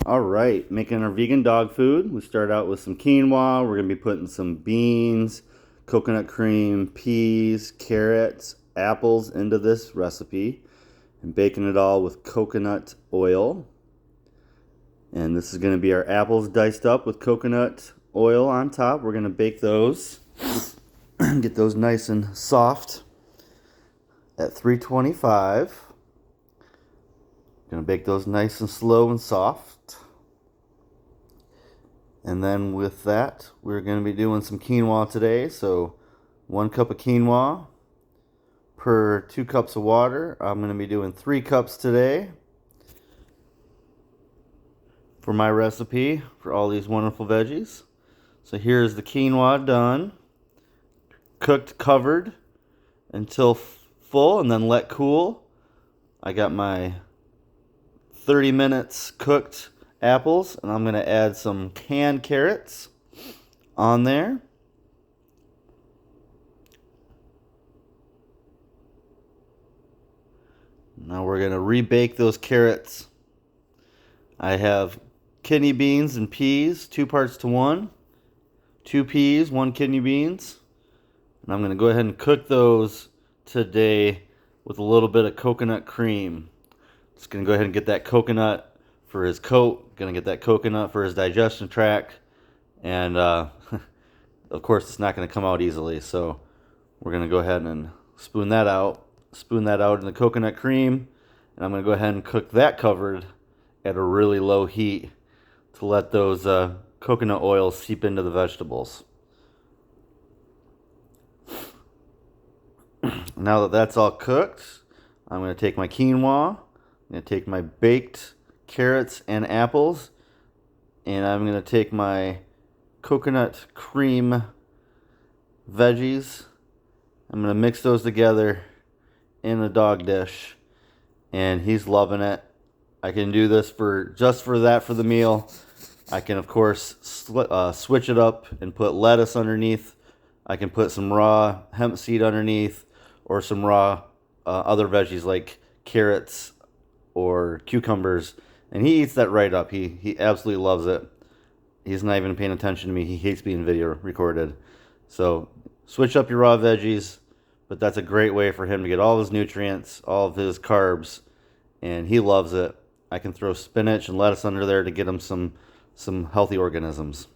All right, making our vegan dog food. We start out with some quinoa. We're going to be putting some beans, coconut cream, peas, carrots, apples into this recipe and baking it all with coconut oil. And this is going to be our apples diced up with coconut oil on top. We're going to bake those, get those nice and soft at 325. Gonna bake those nice and slow and soft. And then with that, we're gonna be doing some quinoa today. So 1 cup of quinoa per 2 cups of water. I'm gonna be doing 3 cups today for my recipe for all these wonderful veggies. So here's the quinoa done, cooked, covered until full, and then let cool. I got my 30 minutes cooked apples, and I'm going to add some canned carrots on there. Now we're going to rebake those carrots. I have kidney beans and peas, 2 parts to 1. 2 peas, 1 kidney beans. And I'm going to go ahead and cook those today with a little bit of coconut cream. Just going to go ahead and get that coconut for his coat. Going to get that coconut for his digestion tract. And of course, it's not going to come out easily. So we're going to go ahead and spoon that out. Spoon that out in the coconut cream. And I'm going to go ahead and cook that covered at a really low heat to let those coconut oils seep into the vegetables. Now that that's all cooked, I'm going to take my quinoa. I'm going to take my baked carrots and apples, and I'm going to take my coconut cream veggies. I'm going to mix those together in a dog dish, and he's loving it. I can do this for the meal. I can, of course, switch it up and put lettuce underneath. I can put some raw hemp seed underneath, or some raw other veggies like carrots or cucumbers, and he eats that right up. He absolutely loves it. He's not even paying attention to me. He hates being video recorded. So switch up your raw veggies, but that's a great way for him to get all his nutrients, all of his carbs, and he loves it. I can throw spinach and lettuce under there to get him some healthy organisms.